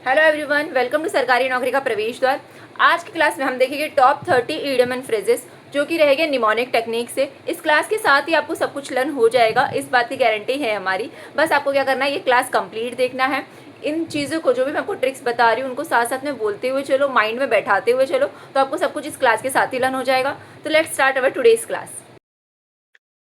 Hello everyone, welcome to सरकारी नौकरी का प्रवेश द्वार। आज की क्लास में हम देखेंगे टॉप 30 इडियम एंड फ्रेजेस जो कि रहेंगे निमोनिक टेक्निक से। इस क्लास के साथ ही आपको सब कुछ लर्न हो जाएगा, इस बात की गारंटी है हमारी। बस आपको क्या करना है, ये क्लास कंप्लीट देखना है। इन चीज़ों को जो भी मैं आपको ट्रिक्स बता रही हूँ उनको साथ साथ में बोलते हुए चलो, माइंड में बैठाते हुए चलो, तो आपको सब कुछ इस क्लास के साथ ही लर्न हो जाएगा। तो let's start our today's class.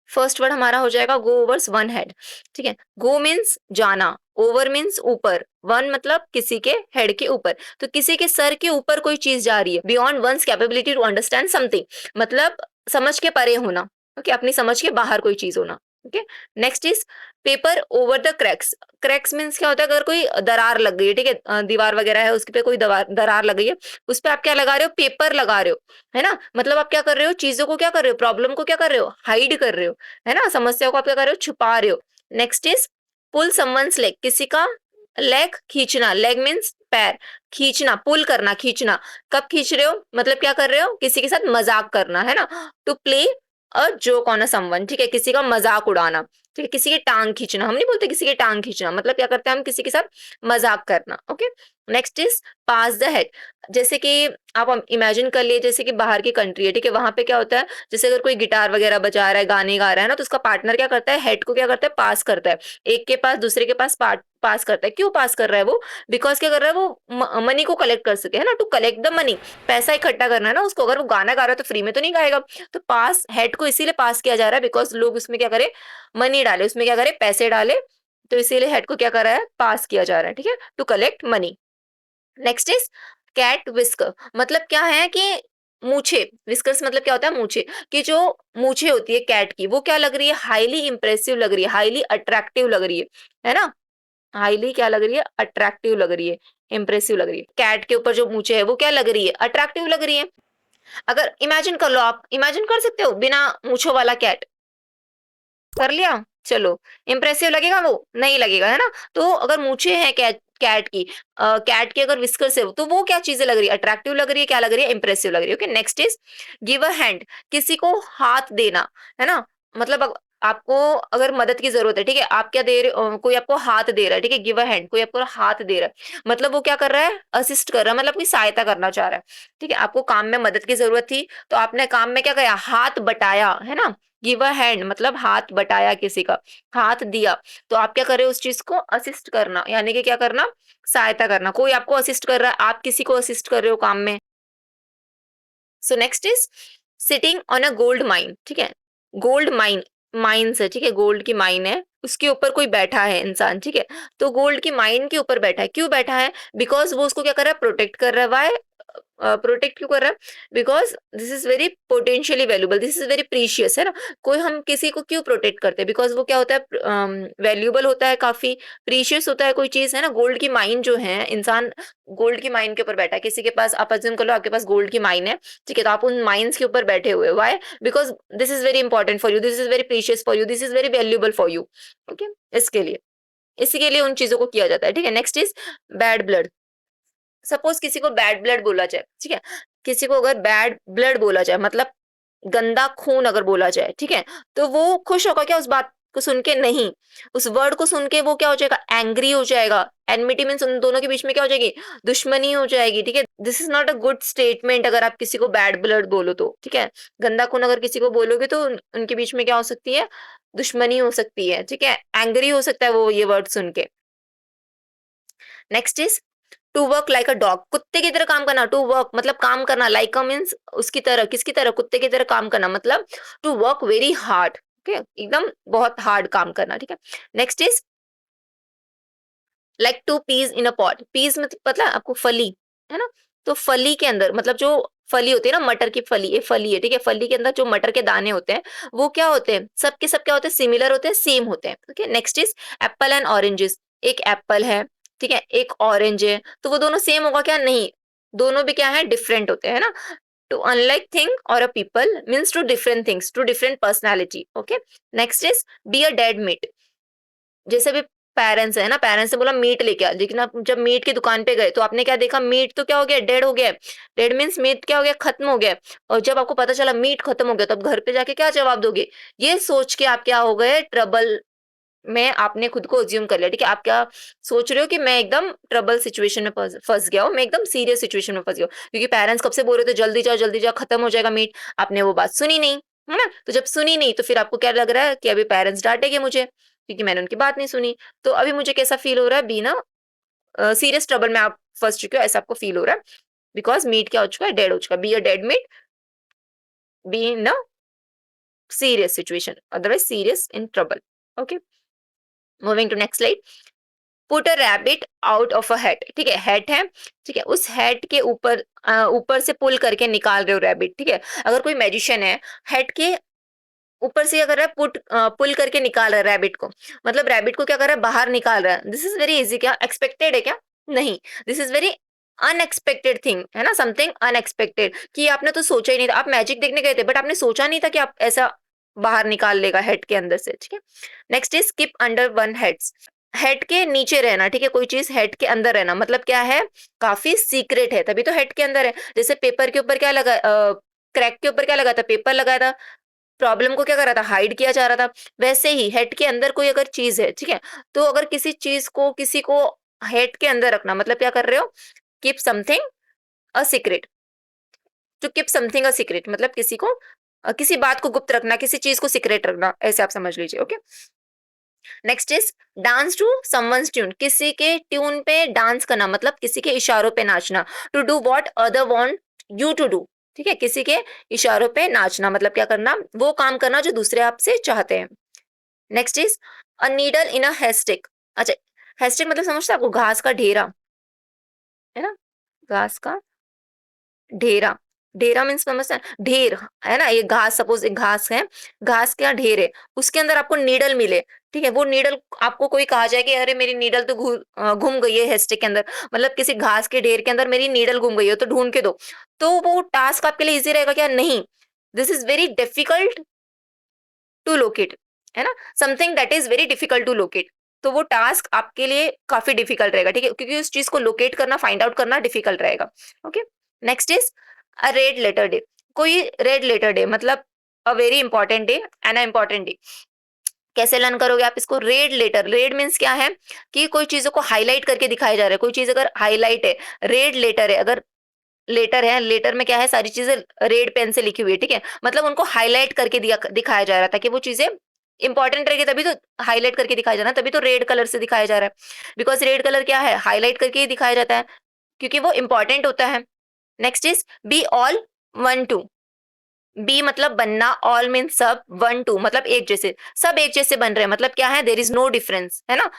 First word हमारा हो जाएगा गो ओवर्स वन हेड। ठीक है, गो मीन्स जाना, ओवर मीन्स ऊपर, वन मतलब किसी के हेड के ऊपर। तो किसी के सर के ऊपर कोई चीज जा रही है, beyond one's capability to understand something, मतलब समझ के परे होना। ओके, अपनी समझ के बाहर कोई चीज होना। Okay, next is paper over the cracks. Cracks means क्या होता है, अगर कोई दरार लग गई है, ठीक है, दीवार वगैरह है उसके पे कोई दरार लग गई है, उस पे आप क्या लगा रहे हो, पेपर लगा रहे हो, है ना। मतलब आप क्या कर रहे हो, चीजों को क्या कर रहे हो, प्रॉब्लम को क्या कर रहे हो, हाइड कर रहे हो, है ना, समस्या को आप क्या कर रहे हो, छुपा रहे हो। Next is pull someone's leg, किसी का लेग खींचना, लेग मीन्स पैर, खींचना, पुल करना, खींचना। कब खींच रहे हो, मतलब क्या कर रहे हो, किसी के साथ मजाक करना, है ना। To play a joke on a someone, ठीक है, किसी का मजाक उड़ाना। ठीक है, किसी की टांग खींचना, हम नहीं बोलते किसी की टांग खींचना, मतलब क्या करते हैं हम, किसी के साथ मजाक करना। Okay, next is pass the head. जैसे कि आप इमेजिन कर लिए, जैसे कि बाहर की कंट्री है, ठीक है, वहां पे क्या होता है, जैसे अगर कोई गिटार वगैरह बजा रहा है, गाने गा रहा है ना, तो उसका पार्टनर क्या करता है, हेड को क्या करता है, पास करता है, एक के पास दूसरे के पास पास करता है। क्यों पास कर रहा है वो, बिकॉज क्या कर रहा है वो, मनी को कलेक्ट कर सके, है ना, टू कलेक्ट द मनी, पैसा इकट्ठा करना है ना उसको। अगर वो गाना गा रहा है तो फ्री में तो नहीं गाएगा। तो पास हेड को इसीलिए पास किया जा रहा है बिकॉज लोग उसमें क्या करे, मनी डाले, उसमें क्या करे, पैसे डाले, तो इसीलिए हेड को क्या कर रहा है, पास किया जा रहा है। ठीक है, to collect money. Next is cat whisker, मतलब क्या है कि मूछे, विस्कर्स मतलब क्या होता है, मूछे, कि जो मूछे होती है कैट की, वो क्या लग रही है, हाईली इंप्रेसिव लग रही है, हाईली अट्रैक्टिव लग रही है ना। हाईली क्या लग रही है, अट्रैक्टिव लग रही है, इंप्रेसिव लग रही है। कैट के ऊपर जो मूछे है वो क्या लग रही है, अट्रैक्टिव लग रही है। अगर इमेजिन कर लो, आप इमेजिन कर सकते हो बिना मूछों वाला कैट, कर लिया, चलो, इंप्रेसिव लगेगा वो, नहीं लगेगा, है ना। तो अगर मूछे हैं कैट की, कैट की अगर विस्कर्स है तो वो क्या चीजें लग रही है, अट्रैक्टिव लग रही है, क्या लग रही है, इंप्रेसिव लग रही है। Okay, next is give a hand, किसी को हाथ देना, है ना। मतलब आपको अगर मदद की जरूरत है, ठीक है, आप क्या दे रहे हो, कोई आपको हाथ दे रहा है, ठीक है, गिव अ हैंड, कोई आपको हाथ दे रहा है, मतलब वो क्या कर रहा है, असिस्ट कर रहा है, मतलब अपनी सहायता करना चाह रहा है। ठीक है, आपको काम में मदद की जरूरत थी, तो आपने काम में क्या किया, हाथ बटाया, है ना। गिव अ हैंड मतलब हाथ बटाया, किसी का हाथ दिया, तो आप क्या कर रहे हो, उस चीज को असिस्ट करना, यानी कि क्या करना, सहायता करना। कोई आपको असिस्ट कर रहा है, आप किसी को असिस्ट कर रहे हो काम में। So next is sitting on a gold mine, ठीक है, गोल्ड माइन, माइन्स है, ठीक है, गोल्ड की माइन है, उसके ऊपर कोई बैठा है इंसान, ठीक है, तो गोल्ड की माइन के ऊपर बैठा है, क्यों बैठा है, बिकॉज वो उसको क्या कर रहा है, प्रोटेक्ट कर रहा है। वाई प्रोटेक्ट क्यों कर रहा है, because this is very potentially valuable, this is very precious, है ना। कोई हम किसी को क्यों प्रोटेक्ट करते हैं, बिकॉज वो क्या होता है, वैल्यूबल होता है, काफी प्रीशियस होता है कोई चीज, है ना। गोल्ड की माइन जो है, इंसान गोल्ड की माइन के ऊपर बैठा है, किसी के पास, आप अज्यूम कर लो आपके पास गोल्ड की माइन है, ठीक है, तो आप उन माइंस के ऊपर बैठे हुए, why, because this is very important for you, this is very precious for you, this is very valuable for you. Okay, इसके लिए, इसी के लिए उन चीजों को किया जाता है। ठीक है, next is bad blood. Suppose किसी को बैड ब्लड बोला जाए, ठीक है, किसी को अगर बैड ब्लड बोला जाए, मतलब गंदा खून अगर बोला जाए, ठीक है, तो वो खुश होगा क्या उस बात को सुन के, नहीं, उस वर्ड को सुन के वो क्या हो जाएगा, एंग्री हो जाएगा। एनमिटी मीन्स उन दोनों के बीच में क्या हो जाएगी, दुश्मनी हो जाएगी। ठीक है, this is not a good statement अगर आप किसी को बैड ब्लड बोलो तो। ठीक है, गंदा खून अगर किसी को बोलोगे तो उनके बीच में क्या हो सकती है, दुश्मनी हो सकती है। ठीक है, एंग्री हो सकता है वो ये वर्ड सुन के। Next is to work like a dog, कुत्ते की तरह काम करना, टू वर्क मतलब काम करना, लाइक अ मीन्स उसकी तरह, किसकी तरह, कुत्ते की तरह काम करना, मतलब टू वर्क वेरी हार्ड। ठीक है, एकदम बहुत हार्ड काम करना। ठीक है, next is like two peas in a pot, peas मतलब पता है आपको, फली, है ना। तो फली के अंदर, मतलब जो फली होती है ना, मटर की फली, ये फली है, ठीक है, फली के अंदर जो मटर के दाने होते हैं वो क्या होते हैं, सबके सब क्या होते हैं, सिमिलर होते हैं, सेम होते हैं। Okay, next is Apple and oranges, एक एप्पल है, ठीक है, एक ऑरेंज है, तो वो दोनों सेम होगा क्या, नहीं, दोनों भी क्या है, डिफरेंट होते हैं, है ना। टू अनलाइक थिंग और a people means two different things, two different personality. Okay, next is be a dead meat, जैसे भी पेरेंट्स है ना, पेरेंट्स ने बोला मीट लेके आ, लेकिन आप जब मीट की दुकान पे गए तो आपने क्या देखा, मीट तो क्या हो गया, डेड हो गया, डेड मीन्स मीट क्या हो गया, खत्म हो गया। और जब आपको पता चला मीट खत्म हो गया तो आप घर पे जाके क्या जवाब दोगे, ये सोच के आप क्या हो गए, ट्रबल मैं आपने खुद को अज्यूम कर लिया, ठीक है? आप क्या सोच रहे हो कि मैं एकदम ट्रबल सिचुएशन में फँस गया हूँ, मैं एकदम सीरियस सिचुएशन में फँस गया हूँ। क्योंकि पेरेंट्स कब से बोल रहे थे जल्दी जा खत्म हो जाएगा मीट, आपने वो बात सुनी नहीं, है ना? तो जब सुनी नहीं तो फिर आपको क्या लग रहा है कि अभी पेरेंट्स डाँटेंगे मुझे, क्योंकि मैंने उनकी बात नहीं सुनी। तो अभी मुझे कैसा फ़ील हो रहा है, बी ना सीरियस ट्रबल में आप फँस चुके हो, ऐसा आपको फ़ील हो रहा है। बिकॉज़ मीट क्या हो चुका है, डेड हो चुका है। Be a dead meat, be in a serious situation, otherwise serious in trouble. Okay, moving to next slide. Put a rabbit out of a hat, ठीक है? हैट है, ठीक है? उस हैट के ऊपर ऊपर से पुल करके निकाल रहे हो रैबिट, ठीक है? अगर कोई मैजिशियन है, हैट के ऊपर से क्या कर रहा है, पुल करके निकाल रहा है रैबिट को, मतलब रैबिट को क्या कर रहा है, बाहर निकाल रहा है। This is very easy. क्या एक्सपेक्टेड है क्या? नहीं, this is very unexpected thing, है ना? समथिंग अनएक्सपेक्टेड, कि आपने तो सोचा ही नहीं था। आप मैजिक देखने गए थे बट आपने सोचा नहीं था कि आप ऐसा बाहर निकाल लेगा हेड के अंदर से, ठीक है? Next is skip under one heads. Head के नीचे रहना, ठीक है? कोई चीज हेड के अंदर रहना मतलब क्या है, काफी सीक्रेट है, तभी तो हेड के अंदर है। जैसे पेपर के ऊपर क्या लगा, क्रैक के ऊपर क्या लगा था, पेपर लगाया था, प्रॉब्लम को क्या कर रहा था, हाइड किया जा रहा था। वैसे ही हेड के अंदर कोई अगर चीज है, ठीक है? तो अगर किसी चीज को, किसी को हेड के अंदर रखना मतलब क्या कर रहे हो, keep something a secret. To keep something a secret मतलब किसी को किसी बात को गुप्त रखना, किसी चीज को सीक्रेट रखना, ऐसे आप समझ लीजिए। Okay, next is dance to someone's tune. किसी के ट्यून पे डांस करना मतलब किसी के इशारों पे नाचना। To do what other want you to do, ठीक है? किसी के इशारों पे नाचना मतलब क्या करना, वो काम करना जो दूसरे आपसे चाहते हैं। Next is a needle in a haystack. अच्छा, हेस्टिक मतलब समझते हैं आपको, घास का ढेरा, है ना? घास का ढेरा, ढेरा मीन्स समझते हैं, ढेर, है ना? ये घास, सपोज एक घास है, घास का ढेर है, उसके अंदर आपको नीडल मिले, ठीक है? वो नीडल आपको कोई कहा जाए कि अरे मेरी नीडल तो घूम गई है हेस्टिक के अंदर, मतलब किसी घास के ढेर के अंदर मेरी नीडल घूम गई है तो ढूंढ के दो। तो वो टास्क आपके लिए इजी रहेगा क्या? नहीं, this is very difficult to locate, है ना? Something that is very difficult to locate. तो वो टास्क आपके लिए काफी डिफिकल्ट रहेगा, ठीक है? क्योंकि उस चीज को लोकेट करना, फाइंड आउट करना डिफिकल्ट रहेगा। Okay, next is a red letter day. कोई रेड लेटर डे मतलब a very important day and a important day. कैसे लर्न करोगे आप इसको? रेड लेटर, रेड मीन्स क्या है कि कोई चीजों को हाईलाइट करके दिखाया जा रहा है। कोई चीज अगर हाईलाइट है, रेड लेटर है, अगर लेटर है, लेटर में क्या है, सारी चीजें रेड पेन से लिखी हुई है, ठीक है? मतलब उनको हाईलाइट करके दिखाया जा रहा था कि वो चीजें इंपॉर्टेंट रहेगी, तभी तो हाईलाइट करके दिखाया जा रहा है, तभी तो रेड कलर से दिखाया जा रहा है। बिकॉज रेड कलर क्या है, हाईलाइट करके ही दिखाया जाता है, क्योंकि वो इंपॉर्टेंट होता है। Next is be all one to. Be मतलब बनना, ऑल मीन सब, वन टू मतलब एक जैसे, सब एक जैसे बन रहे हैं मतलब क्या है, देर इज नो डिफरेंस, है ना?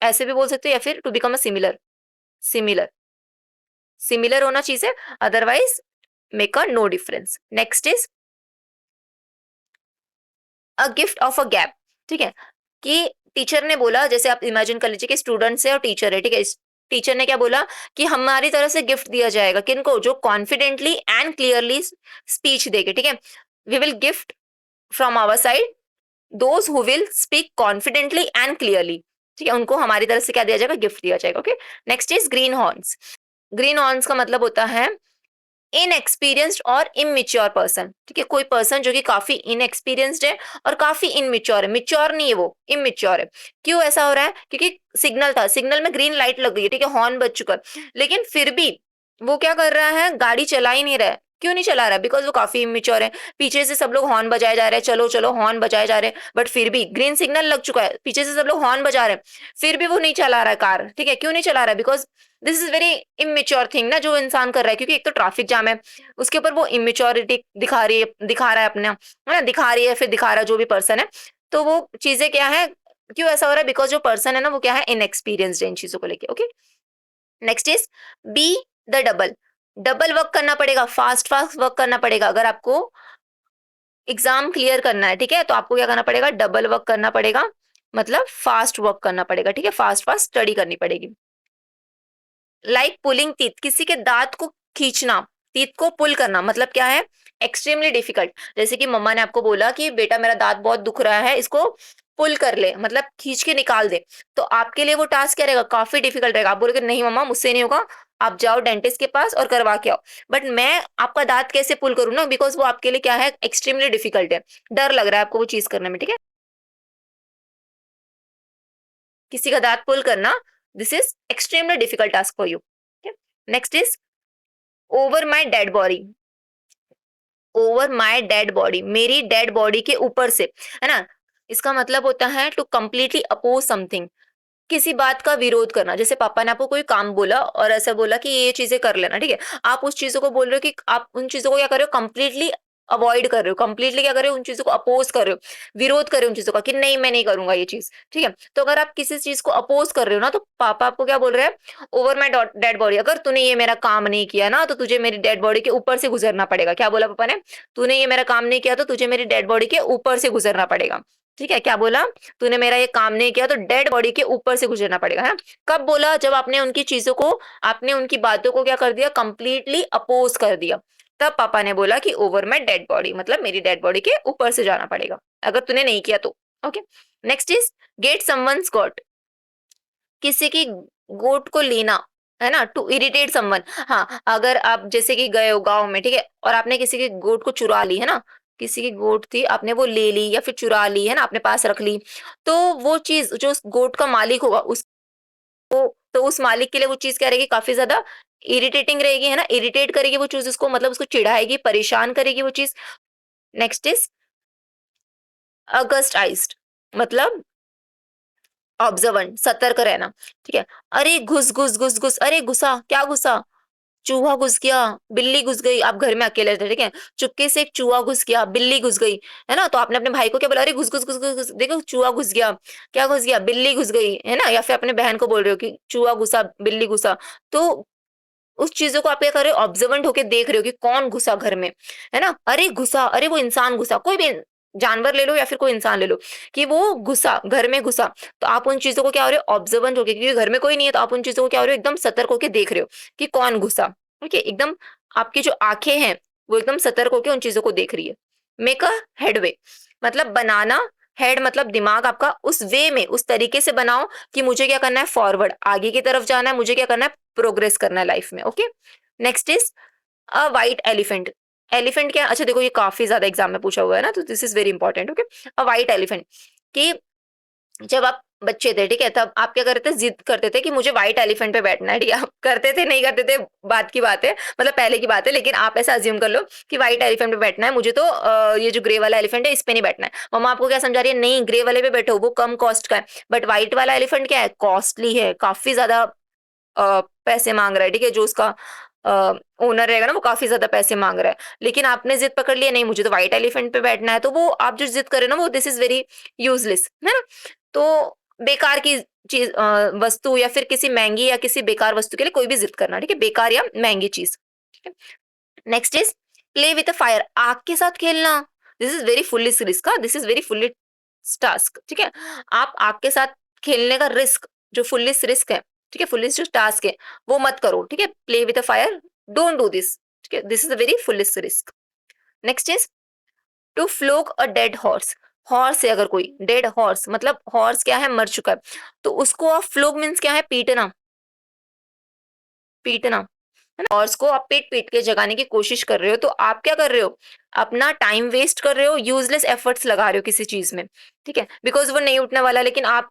ऐसे भी बोल सकते हो, या फिर to become a similar, similar, similar होना चीज है, otherwise make a no difference. Next is a gift of a gap, ठीक है? कि टीचर ने बोला, जैसे आप इमेजिन कर लीजिए कि स्टूडेंट्स है और टीचर है, ठीक है? टीचर ने क्या बोला कि हमारी तरफ से गिफ्ट दिया जाएगा, किनको? जो कॉन्फिडेंटली एंड क्लियरली स्पीच देंगे, ठीक है? We will gift from our side those who will speak confidently and clearly, ठीक है? उनको हमारी तरफ से क्या दिया जाएगा? गिफ्ट दिया जाएगा। Okay, next is green horns. Green horns का मतलब होता है इनएक्सपीरियंस्ड और इमेच्योर पर्सन, ठीक है? कोई पर्सन जो कि काफी इनएक्सपीरियंस्ड है और काफी इमेच्योर है, मेच्योर नहीं है, वो इमेच्योर है। क्यों ऐसा हो रहा है? क्योंकि सिग्नल था, सिग्नल में ग्रीन लाइट लग गई है, ठीक है? हॉर्न बज चुका है, लेकिन फिर भी वो क्या कर रहा है, गाड़ी चला ही नहीं रहा है। क्यों नहीं चला रहा है? बिकॉज वो काफी इमेच्योर है। पीछे से सब लोग हॉर्न बजाए जा रहे हैं, चलो चलो हॉर्न बजाए जा रहे हैं, बट फिर भी ग्रीन सिग्नल लग चुका है, पीछे से सब लोग हॉर्न बजा रहे हैं, फिर भी वो नहीं चला रहा है कार, ठीक है? क्यों नहीं चला रहा है? Because this is very immature thing ना, जो इंसान कर रहा है, क्योंकि एक तो ट्रैफिक जाम है, उसके ऊपर वो इमेच्योरिटी दिखा रही है, दिखा रहा है अपना, है ना? दिखा रही है, फिर दिखा रहा है जो भी पर्सन है। तो वो चीजें क्या है, क्यों ऐसा हो रहा है? बिकॉज जो पर्सन है ना, वो क्या है, इनएक्सपीरियंस्ड है इन चीजों को लेके। Okay, next is be the double. Double work करना पड़ेगा, फास्ट फास्ट वर्क करना पड़ेगा। अगर आपको एग्जाम क्लियर करना है, ठीक है, तो आपको क्या करना पड़ेगा? डबल वर्क करना पड़ेगा, मतलब फास्ट वर्क करना पड़ेगा, ठीक है? फास्ट फास्ट स्टडी करनी पड़ेगी। लाइक पुलिंग टीथ, किसी के दांत को खींचना, टीथ को पुल करना मतलब क्या है? Extremely difficult. जैसे कि मम्मा ने आपको बोला कि बेटा मेरा दांत बहुत दुख रहा है, इसको पुल कर ले, मतलब खींच के निकाल दे। तो आपके लिए वो टास्क क्या रहेगा? काफी डिफिकल्ट रहेगा। आप बोलोगे नहीं मम्मा मुझसे नहीं होगा, आप जाओ डेंटिस्ट के पास और करवा के आओ। बट मैं आपका दांत कैसे पुल करूँ ना, बिकॉज वो आपके लिए क्या है, एक्सट्रीमली डिफिकल्ट है, डर लग रहा है आपको वो चीज करने में, ठीक है? किसी का दांत पुल करना, this is extremely difficult task for you. Next is over my dead body, over my dead body, मेरी डेड बॉडी के ऊपर से, है ना। इसका मतलब होता है टू कंप्लीटली अपोज समथिंग, किसी बात का विरोध करना। जैसे पापा ने आपको कोई काम बोला और ऐसा बोला कि ये चीजें कर लेना, ठीक है, आप उस चीजों को बोल रहे हो कि आप उन चीजों को क्या कर रहे हो, कंप्लीटली अवॉइड कर रहे हो, कंप्लीटली क्या कर रहे हो, उन चीजों को अपोज कर रहे हो, विरोध कर रहे हो उन चीजों का, कि नहीं मैं नहीं करूंगा ये चीज, ठीक है। तो अगर आप किसी चीज को अपोज कर रहे हो ना, तो पापा आपको क्या बोल रहे हैं, ओवर माई डेड बॉडी, अगर तूने ये मेरा काम नहीं किया ना, तो तुझे मेरी डेड बॉडी के ऊपर से गुजरना पड़ेगा। क्या बोला पापा ने, तूने ये मेरा काम नहीं किया तो तुझे मेरी डेड बॉडी के ऊपर से गुजरना पड़ेगा, ठीक है। क्या बोला, तूने मेरा ये काम नहीं किया तो डेड बॉडी के ऊपर से गुजरना पड़ेगा, है ना। कब बोला, जब आपने उनकी चीजों को, आपने उनकी बातों को क्या कर दिया, कंप्लीटली अपोज कर दिया, तब पापा ने बोला कि ओवर माई डेड बॉडी, मतलब मेरी डेड बॉडी के ऊपर से जाना पड़ेगा, अगर तूने नहीं किया तो। Okay, next is get someone's got, किसी की गोट को लेना, है ना, टू इरिटेट समवन। हाँ, अगर आप जैसे कि गए हो गांव में, ठीक है, और आपने किसी की गोट को चुरा ली, है ना, किसी की गोट थी, आपने वो ले ली या फिर चुरा ली, है ना, अपने पास रख ली, तो वो चीज जो उस गोट का मालिक होगा, उस, तो उस मालिक के लिए वो चीज क्या रहेगी, काफी ज्यादा इरिटेटिंग रहेगी, है ना, इरिटेट करेगी वो चीज उसको, मतलब उसको चिढ़ाएगी, परेशान करेगी वो चीज। नेक्स्ट इज अगस्टाइज्ड, मतलब ऑब्जर्वेंट, सतर्क रहना, ठीक है। अरे घुस घुस घुस घुस, अरे घुसा, क्या घुसा, चूहा घुस गया, बिल्ली घुस गई, आप घर में अकेले थे, ठीक है, चुपके से एक चूहा घुस गया, बिल्ली घुस गई, है ना, तो आपने अपने भाई को क्या बोला, अरे घुस घुस घुस घुस घुस, देखो चूहा घुस गया, क्या घुस गया, बिल्ली घुस गई, है ना, या फिर अपने बहन को बोल रहे हो कि चूहा घुसा, बिल्ली घुसा, तो उस चीजों को आप क्या कर रहे हो, ऑब्जर्वेंट होके देख रहे हो कि कौन घुसा घर में, है ना, अरे घुसा, अरे वो इंसान घुसा, कोई भी जानवर ले लो या फिर कोई इंसान ले लो, कि वो घुसा, घर में घुसा, तो आप उन चीजों को क्या हो रहे हो, ऑब्जर्वेंट होके, क्योंकि घर में कोई नहीं है, तो आप उन चीजों को क्या हो रहे हो, एकदम सतर्क होके देख रहे हो कि कौन घुसा, ठीक है, एकदम आपकी जो आंखें हैं वो एकदम सतर्क होके उन चीजों को देख रही है। मेक अ हेडवे, मतलब बनाना, हेड मतलब दिमाग आपका, उस वे में, उस तरीके से बनाओ कि मुझे क्या करना है, फॉरवर्ड, आगे की तरफ जाना है, मुझे क्या करना है, प्रोग्रेस करना है लाइफ में। Okay, next is a white elephant, elephant क्या, अच्छा देखो ये काफी ज्यादा एग्जाम में पूछा हुआ है ना, तो this is very important. Okay, a white elephant, कि जब आप बच्चे थे, ठीक है, तब आप क्या करते थे, जिद करते थे कि मुझे व्हाइट एलिफेंट पे बैठना है, ठीक है, आप करते थे नहीं करते थे बात की बात है, मतलब पहले की बात है, लेकिन आप ऐसा अज्यूम कर लो कि व्हाइट एलिफेंट पे बैठना है, मुझे तो ये जो ग्रे वाला एलिफेंट है इस पे नहीं बैठना है। मम्मा आपको क्या समझा रही है, नहीं ग्रे वाले पे बैठो, वो कम कॉस्ट का है, बट व्हाइट वाला एलिफेंट क्या है, कॉस्टली है, काफी ज्यादा पैसे मांग रहा है, ठीक है, जो उसका ओनर रहेगा ना वो काफी ज्यादा पैसे मांग रहा है, लेकिन आपने जिद पकड़ लिया, नहीं मुझे तो व्हाइट एलिफेंट पे बैठना है, तो वो आप जो जिद करे ना, वो दिस इज वेरी यूजलेस, है ना, तो बेकार की चीज, वस्तु या फिर किसी महंगी या किसी बेकार वस्तु के लिए कोई भी जिद करना, ठीक है, बेकार या महंगी चीज, ठीक है। Next is play with fire, आग के साथ खेलना, this is very foolish risk, this is very foolish task, ठीक है, आप आग के साथ खेलने का रिस्क, जो फुलिश रिस्क है, ठीक है, फुलिश जो टास्क है वो मत करो, ठीक है, play with fire, don't do this, ठीक है, this is a very foolish risk. Next is to flog a dead horse, horse है अगर कोई, डेड हॉर्स मतलब हॉर्स क्या है, मर चुका है, तो उसको आप, फ्लोग मीन्स क्या है, पीटना, पीटना, है ना, हॉर्स को आप पीट पीट के जगाने की कोशिश कर रहे हो, तो आप क्या कर रहे हो, अपना टाइम वेस्ट कर रहे हो, यूजलेस एफर्ट्स लगा रहे हो किसी चीज में, ठीक है, बिकॉज वो नहीं उठने वाला, लेकिन आप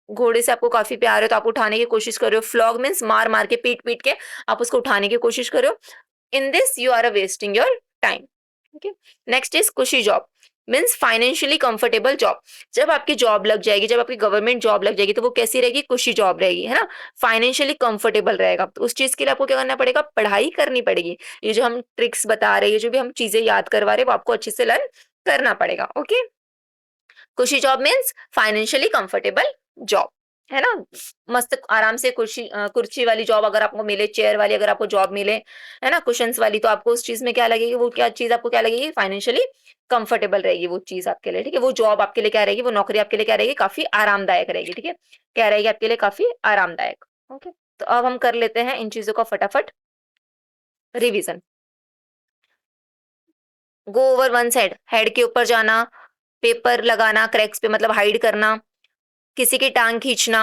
घोड़े से आपको काफी प्यार है तो आप उठाने की कोशिश कर रहे हो, फ्लॉग मीन्स मार मार के, पीट पीट के आप उसको उठाने की कोशिश कर रहे हो, in this you are wasting your time. Okay, next is cushy job, means financially comfortable job, जब आपकी जॉब लग जाएगी, जब आपकी गवर्नमेंट जॉब लग जाएगी, तो वो कैसी रहेगी, कुशी जॉब रहेगी, है ना, फाइनेंशियली कंफर्टेबल रहेगा, तो उस चीज के लिए आपको क्या करना पड़ेगा, पढ़ाई करनी पड़ेगी, ये जो हम ट्रिक्स बता रहे हैं, ये जो भी हम चीजें याद करवा रहे हैं, वो आपको अच्छे से लर्न करना पड़ेगा। ओके, कुशी job means financially comfortable job, है ना, मस्त आराम से कुर्सी कुर्सी वाली जॉब अगर आपको मिले, चेयर वाली अगर आपको जॉब मिले, है ना, कुशंस वाली, तो आपको उस चीज में क्या लगेगी, वो क्या चीज आपको क्या लगेगी, फाइनेंशियली कंफर्टेबल रहेगी वो चीज आपके लिए, ठीक है, वो जॉब आपके लिए क्या रहेगी, वो नौकरी आपके लिए क्या रहेगी, काफी आरामदायक रहेगी, ठीक है, क्या रहेगी आपके लिए, काफी आरामदायक। ओके, तो अब हम कर लेते हैं इन चीजों का फटाफट revision. Go over one side, head के ऊपर जाना, पेपर लगाना क्रैक्स पे मतलब हाइड करना, किसी की टांग खींचना,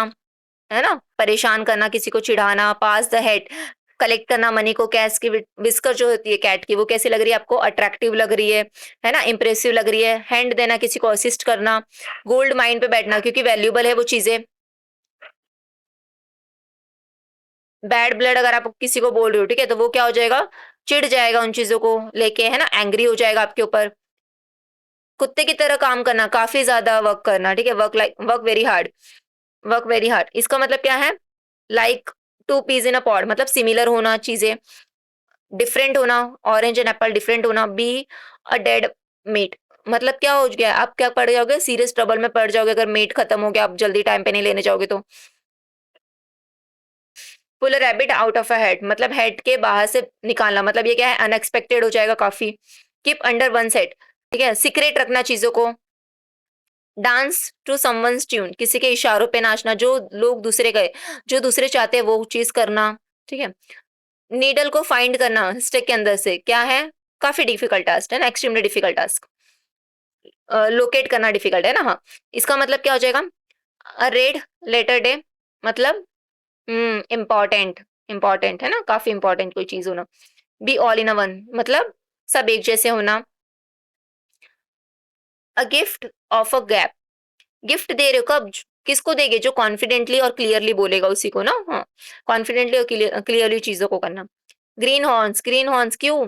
है ना, परेशान करना, किसी को चिढ़ाना, पास द हेड, कलेक्ट करना मनी को, कैश की विस्कर जो होती है कैट की, वो कैसी लग रही है आपको, अट्रैक्टिव लग रही है ना, इंप्रेसिव लग रही है, हैंड देना, किसी को असिस्ट करना, गोल्ड माइन पे बैठना क्योंकि वैल्यूएबल है वो चीजें, बैड ब्लड अगर आप किसी को बोल रहे हो, ठीक है, तो वो क्या हो जाएगा, चिढ़ जाएगा उन चीजों को लेके, है ना, एंग्री हो जाएगा आपके ऊपर। कुत्ते की तरह काम करना, काफी ज्यादा वर्क करना, ठीक है, work very hard, work very hard, इसका मतलब क्या है, like two peas in a pod, मतलब सिमिलर होना चीजें, डिफरेंट होना, ऑरेंज एंड एप्पल डिफरेंट होना, बी अ डेड मीट, मतलब क्या हो गया, आप क्या पड़ जाओगे, सीरियस ट्रबल में पड़ जाओगे अगर मीट खत्म हो गया, आप जल्दी टाइम पे नहीं लेने जाओगे तो। Pull a rabbit out of a head, मतलब हेड के बाहर से निकालना, मतलब ये क्या है, अनएक्सपेक्टेड हो जाएगा काफी। कीप अंडर वन सेट, ठीक है, सीक्रेट रखना चीजों को। डांस टू समवंस ट्यून, किसी के इशारों पे नाचना, जो लोग दूसरे गए, जो दूसरे चाहते हैं वो चीज करना, ठीक है। नीडल को फाइंड करना स्टिक के अंदर से, क्या है, काफी डिफिकल्ट टास्क है ना, एक्सट्रीमली डिफिकल्ट टास्क। लोकेट करना डिफिकल्ट है ना, हाँ। इसका मतलब क्या हो जाएगा, अ रेड लेटर डे, मतलब इम्पोर्टेंट, इम्पोर्टेंट है ना, काफी इंपॉर्टेंट कोई चीज होना। Be all in a one, मतलब सब एक जैसे होना। A gift of a gap, gift दे रहे हो कब, किसको देगे, जो कॉन्फिडेंटली और क्लियरली बोलेगा उसी को ना, हाँ, कॉन्फिडेंटली और क्लियरली चीजों को करना। ग्रीन हॉर्न्स, ग्रीन हॉर्न्स क्यों,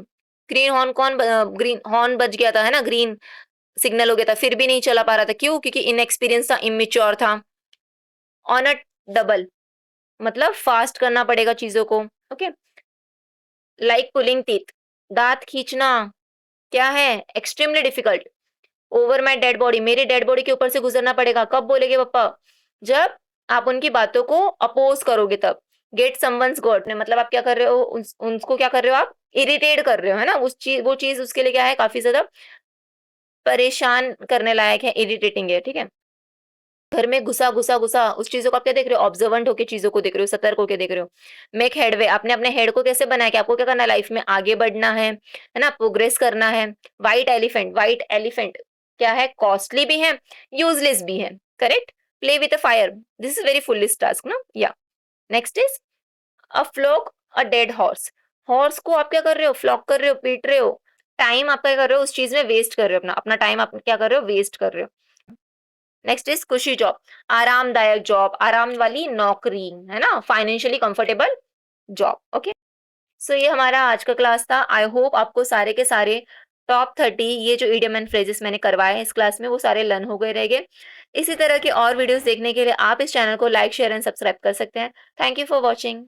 ग्रीन हॉर्न कौन, ग्रीन हॉर्न बज गया था, है ना, ग्रीन सिग्नल हो गया था, फिर भी नहीं चला पा रहा था, क्यों, क्योंकि इनएक्सपीरियंस था, इमेच्योर था। ऑन अ डबल, मतलब फास्ट करना पड़ेगा चीजों को, ओके। लाइक पुलिंग टीथ, दांत खींचना, क्या है, extremely difficult. Over my dead body, मेरी डेड बॉडी के ऊपर से गुजरना पड़ेगा, कब बोलेगे पापा, जब आप उनकी बातों को अपोज करोगे तब। गेट समवंस गॉड ने, मतलब आप क्या कर रहे हो, उनको क्या कर रहे हो आप, इरिटेट कर रहे हो, है ना, उस चीज, वो चीज उसके लिए क्या है, काफी ज्यादा परेशान करने लायक है, इरिटेटिंग है, ठीक है। घर में घुसा घुसा घुसा, उस चीजों को आप क्या देख रहे हो, ऑब्जर्वेंट होकर चीजों को देख रहे हो, सतर्क होकर देख रहे हो। मेक हेडवे, आपने अपने हेड को कैसे बनाया कि आपको क्या करना है, लाइफ में आगे बढ़ना है ना, प्रोग्रेस करना है। व्हाइट एलिफेंट, व्हाइट एलिफेंट क्या है, कॉस्टली भी है, यूजलेस भी है, correct. Play with a fire, this is very foolish task ना, या। Next is a flog a dead horse, horse को आप क्या कर रहे हो, फ्लॉक कर रहे हो, पीट रहे हो, टाइम आप क्या कर रहे हो, उस चीज में वेस्ट कर रहे हो, अपना अपना टाइम आप क्या कर रहे हो, वेस्ट कर रहे हो। नेक्स्ट इज खुशी जॉब, आरामदायक जॉब, आराम वाली नौकरी, है ना, फाइनेंशियली कंफर्टेबल जॉब, ओके। सो ये हमारा आज का क्लास था, आई होप आपको सारे के सारे टॉप 30 ये जो इडियम एंड फ्रेजेस मैंने करवाए हैं इस क्लास में वो सारे लर्न हो गए रहेंगे। इसी तरह की और वीडियोस देखने के लिए आप इस चैनल को लाइक शेयर एंड सब्सक्राइब कर सकते हैं। Thank you for watching.